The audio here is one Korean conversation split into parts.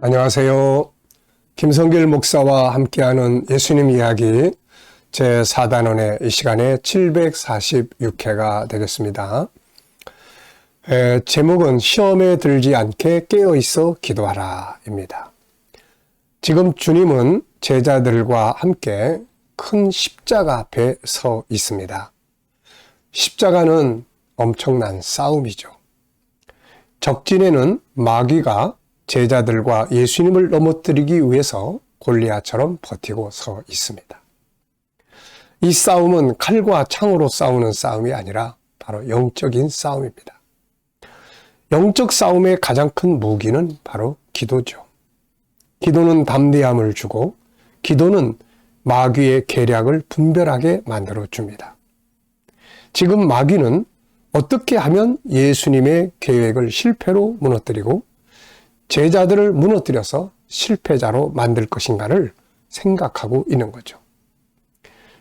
안녕하세요. 김성길 목사와 함께하는 예수님 이야기 제4단원의 이 시간에 746회가 되겠습니다. 제목은 시험에 들지 않게 깨어있어 기도하라 입니다. 지금 주님은 제자들과 함께 큰 십자가 앞에 서 있습니다. 십자가는 엄청난 싸움이죠. 적진에는 마귀가 제자들과 예수님을 넘어뜨리기 위해서 골리앗처럼 버티고 서 있습니다. 이 싸움은 칼과 창으로 싸우는 싸움이 아니라 바로 영적인 싸움입니다. 영적 싸움의 가장 큰 무기는 바로 기도죠. 기도는 담대함을 주고 기도는 마귀의 계략을 분별하게 만들어 줍니다. 지금 마귀는 어떻게 하면 예수님의 계획을 실패로 무너뜨리고 제자들을 무너뜨려서 실패자로 만들 것인가를 생각하고 있는 거죠.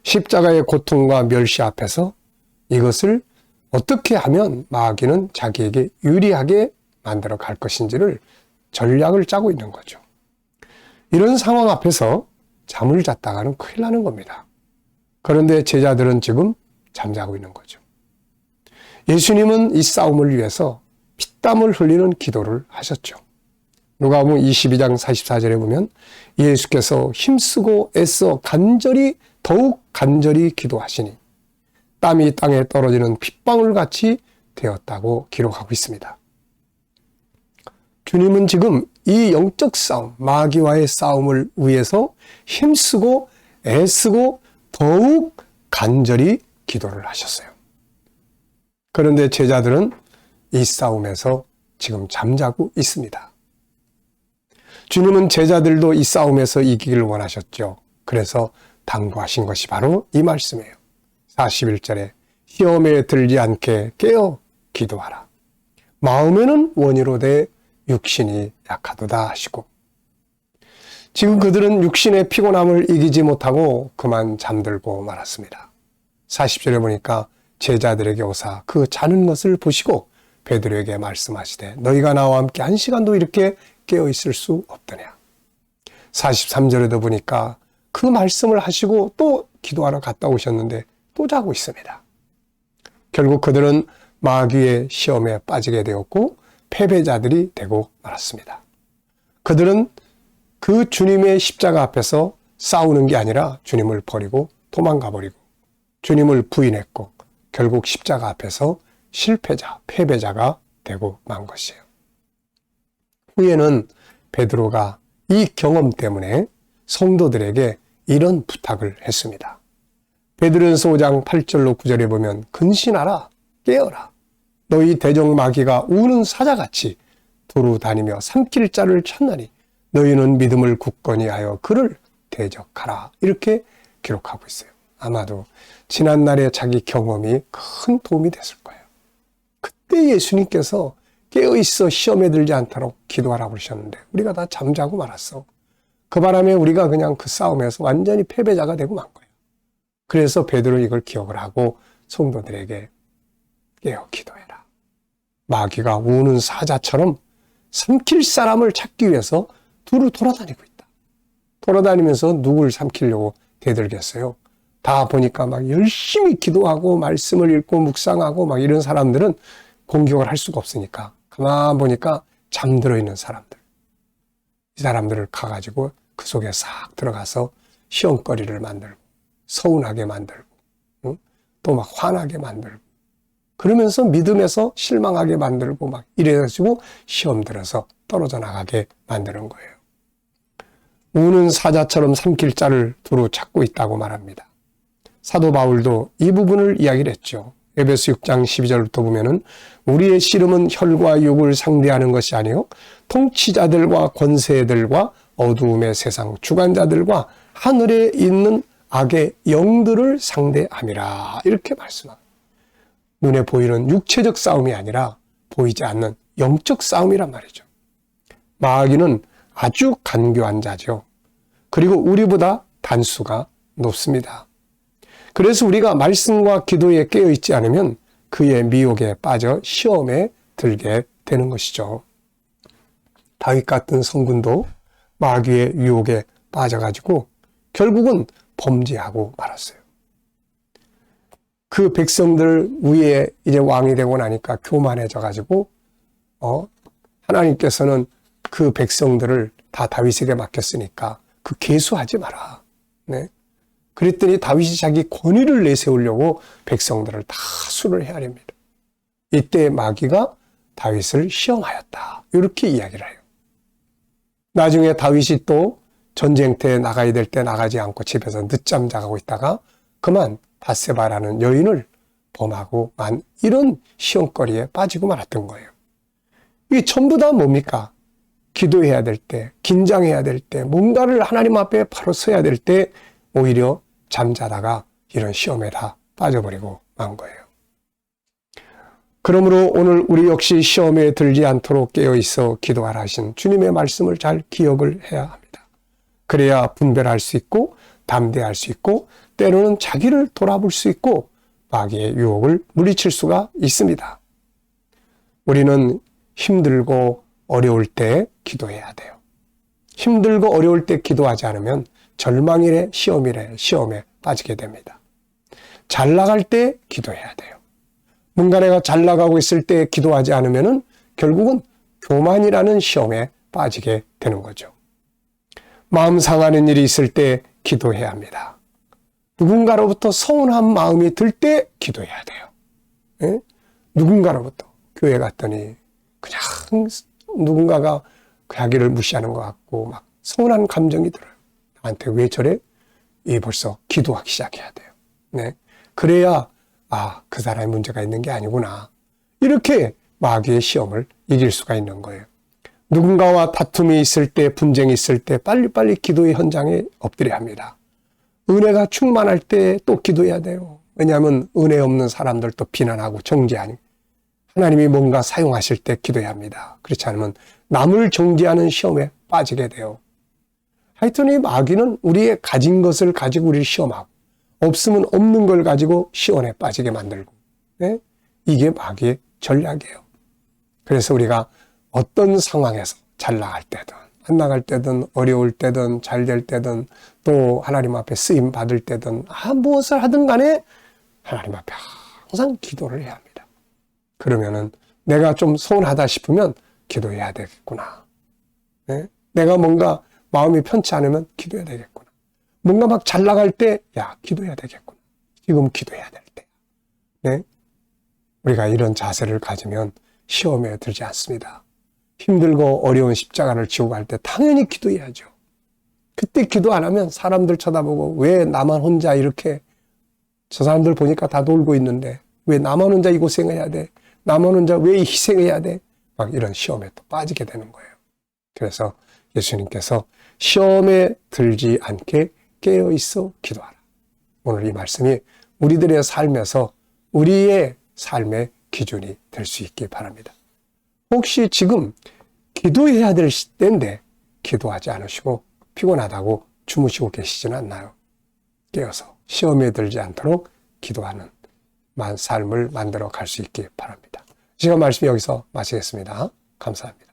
십자가의 고통과 멸시 앞에서 이것을 어떻게 하면 마귀는 자기에게 유리하게 만들어 갈 것인지를 전략을 짜고 있는 거죠. 이런 상황 앞에서 잠을 잤다가는 큰일 나는 겁니다. 그런데 제자들은 지금 잠자고 있는 거죠. 예수님은 이 싸움을 위해서 피땀을 흘리는 기도를 하셨죠. 누가복음 22장 44절에 보면 예수께서 힘쓰고 애써 더욱 간절히 기도하시니 땀이 땅에 떨어지는 핏방울같이 되었다고 기록하고 있습니다. 주님은 지금 이 영적 싸움, 마귀와의 싸움을 위해서 힘쓰고 애쓰고 더욱 간절히 기도를 하셨어요. 그런데 제자들은 이 싸움에서 지금 잠자고 있습니다. 주님은 제자들도 이 싸움에서 이기길 원하셨죠. 그래서 당부하신 것이 바로 이 말씀이에요. 41절에 시험에 들지 않게 깨어 기도하라. 마음에는 원이로되 육신이 약하도다 하시고, 지금 그들은 육신의 피곤함을 이기지 못하고 그만 잠들고 말았습니다. 40절에 보니까 제자들에게 오사 그 자는 것을 보시고 베드로에게 말씀하시되 너희가 나와 함께 1시간도 이렇게 깨어 있을 수 없더냐. 43절에도 보니까 그 말씀을 하시고 또 기도하러 갔다 오셨는데 또 자고 있습니다. 결국 그들은 마귀의 시험에 빠지게 되었고 패배자들이 되고 말았습니다. 그들은 그 주님의 십자가 앞에서 싸우는 게 아니라 주님을 버리고 도망가 버리고 주님을 부인했고 결국 십자가 앞에서 실패자, 패배자가 되고 만 것이에요. 후에는 베드로가 이 경험 때문에 성도들에게 이런 부탁을 했습니다. 베드로전서 5장 8절로 9절에 보면 근신하라, 깨어라. 너희 대적 마귀가 우는 사자같이 두루 다니며 삼킬 자를 찾나니 너희는 믿음을 굳건히 하여 그를 대적하라. 이렇게 기록하고 있어요. 아마도 지난날의 자기 경험이 큰 도움이 됐을 거예요. 그때 예수님께서 깨어있어 시험에 들지 않도록 기도하라고 그러셨는데 우리가 다 잠자고 말았어. 그 바람에 우리가 그냥 그 싸움에서 완전히 패배자가 되고 만 거예요. 그래서 베드로 이걸 기억을 하고 성도들에게 깨어 기도해라. 마귀가 우는 사자처럼 삼킬 사람을 찾기 위해서 두루 돌아다니고 있다. 돌아다니면서 누굴 삼키려고 대들겠어요. 다 보니까 막 열심히 기도하고 말씀을 읽고 묵상하고 막 이런 사람들은 공격을 할 수가 없으니까 가만 보니까 잠들어 있는 사람들, 이 사람들을 가가지고 그 속에 싹 들어가서 시험거리를 만들고 서운하게 만들고 또 막 화나게 만들고 그러면서 믿음에서 실망하게 만들고 막 이래가지고 시험 들어서 떨어져 나가게 만드는 거예요. 우는 사자처럼 삼킬 자를 두루 찾고 있다고 말합니다. 사도 바울도 이 부분을 이야기를 했죠. 에베소 6장 12절부터 보면은 우리의 씨름은 혈과 육을 상대하는 것이 아니요 통치자들과 권세들과 어두움의 세상 주관자들과 하늘에 있는 악의 영들을 상대함이라. 이렇게 말씀합니다. 눈에 보이는 육체적 싸움이 아니라 보이지 않는 영적 싸움이란 말이죠. 마귀는 아주 간교한 자죠. 그리고 우리보다 단수가 높습니다. 그래서 우리가 말씀과 기도에 깨어있지 않으면 그의 미혹에 빠져 시험에 들게 되는 것이죠. 다윗 같은 성군도 마귀의 유혹에 빠져가지고 결국은 범죄하고 말았어요. 그 백성들 위에 이제 왕이 되고 나니까 교만해져가지고 하나님께서는 그 백성들을 다 다윗에게 맡겼으니까 그 계수하지 마라. 네. 그랬더니 다윗이 자기 권위를 내세우려고 백성들을 다 술을 헤아립니다. 이때 마귀가 다윗을 시험하였다. 이렇게 이야기를 해요. 나중에 다윗이 또 전쟁터에 나가야 될 때 나가지 않고 집에서 늦잠 자고 있다가 그만 밧세바라는 여인을 범하고 만 이런 시험거리에 빠지고 말았던 거예요. 이게 전부 다 뭡니까? 기도해야 될 때, 긴장해야 될 때, 뭔가를 하나님 앞에 바로 서야 될 때 오히려 잠자다가 이런 시험에 다 빠져버리고 만 거예요. 그러므로 오늘 우리 역시 시험에 들지 않도록 깨어있어 기도하라 하신 주님의 말씀을 잘 기억을 해야 합니다. 그래야 분별할 수 있고 담대할 수 있고 때로는 자기를 돌아볼 수 있고 마귀의 유혹을 물리칠 수가 있습니다. 우리는 힘들고 어려울 때 기도해야 돼요. 힘들고 어려울 때 기도하지 않으면 절망이래 시험에 빠지게 됩니다. 잘 나갈 때 기도해야 돼요. 뭔가 내가 잘 나가고 있을 때 기도하지 않으면 결국은 교만이라는 시험에 빠지게 되는 거죠. 마음 상하는 일이 있을 때 기도해야 합니다. 누군가로부터 서운한 마음이 들 때 기도해야 돼요. 예? 누군가로부터 교회 갔더니 그냥 누군가가 자기를 무시하는 것 같고 막 서운한 감정이 들어요. 나한테 왜 저래? 벌써 기도하기 시작해야 돼요. 네. 그래야 그 사람의 문제가 있는 게 아니구나. 이렇게 마귀의 시험을 이길 수가 있는 거예요. 누군가와 다툼이 있을 때, 분쟁이 있을 때 빨리빨리 기도의 현장에 엎드려야 합니다. 은혜가 충만할 때 또 기도해야 돼요. 왜냐하면 은혜 없는 사람들도 비난하고 정죄하니 하나님이 뭔가 사용하실 때 기도해야 합니다. 그렇지 않으면 남을 정죄하는 시험에 빠지게 돼요. 하여튼 이 마귀는 우리의 가진 것을 가지고 우리를 시험하고 없으면 없는 걸 가지고 시험에 빠지게 만들고 네? 이게 마귀의 전략이에요. 그래서 우리가 어떤 상황에서 잘 나갈 때든 안 나갈 때든 어려울 때든 잘 될 때든 또 하나님 앞에 쓰임 받을 때든 무엇을 하든 간에 하나님 앞에 항상 기도를 해야 합니다. 그러면은 내가 좀 서운하다 싶으면 기도해야 되겠구나. 네? 내가 뭔가 마음이 편치 않으면 기도해야 되겠구나. 뭔가 막 잘 나갈 때 기도해야 되겠구나. 지금 기도해야 될 때. 네? 우리가 이런 자세를 가지면 시험에 들지 않습니다. 힘들고 어려운 십자가를 지고 갈 때 당연히 기도해야죠. 그때 기도 안 하면 사람들 쳐다보고 왜 나만 혼자 이렇게 저 사람들 보니까 다 놀고 있는데 왜 나만 혼자 이 고생해야 돼? 나만 혼자 왜 희생해야 돼? 막 이런 시험에 또 빠지게 되는 거예요. 그래서 예수님께서 시험에 들지 않게 깨어있어 기도하라. 오늘 이 말씀이 우리들의 삶에서 우리의 삶의 기준이 될 수 있기 바랍니다. 혹시 지금 기도해야 될 때인데 기도하지 않으시고 피곤하다고 주무시고 계시지는 않나요? 깨어서 시험에 들지 않도록 기도하는 삶을 만들어 갈 수 있기 바랍니다. 지금 말씀 여기서 마치겠습니다. 감사합니다.